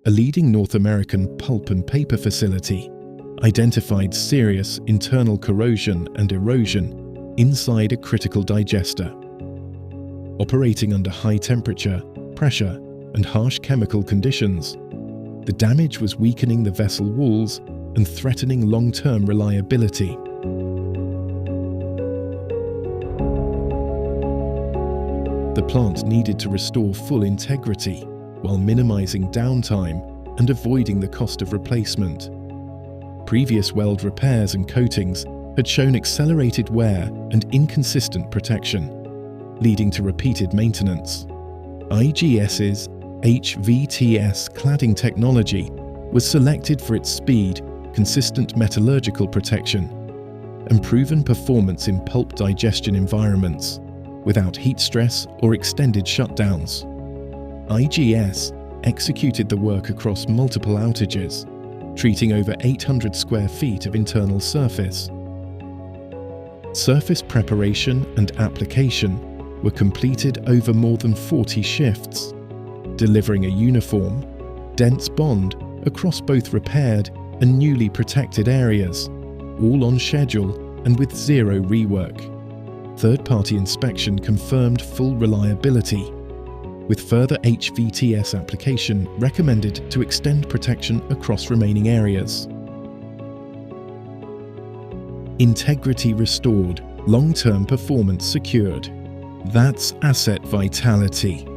a leading North American pulp and paper facility, identified serious internal corrosion and erosion inside a critical digester. Operating under high temperature, pressure, and harsh chemical conditions, the damage was weakening the vessel walls and threatening long-term reliability. The plant needed to restore full integrity while minimizing downtime and avoiding the cost of replacement. Previous weld repairs and coatings had shown accelerated wear and inconsistent protection, leading to repeated maintenance. IGS's HVTS cladding technology was selected for its speed, consistent metallurgical protection, and proven performance in pulp digestion environments, without heat stress or extended shutdowns. IGS executed the work across multiple outages, treating over 800 square feet of internal surface. Surface preparation and application were completed over more than 40 shifts, delivering a uniform, dense bond across both repaired and newly protected areas, all on schedule and with zero rework. Third-party inspection confirmed full reliability, with further HVTS application recommended to extend protection across remaining areas. Integrity restored, long-term performance secured. That's asset vitality.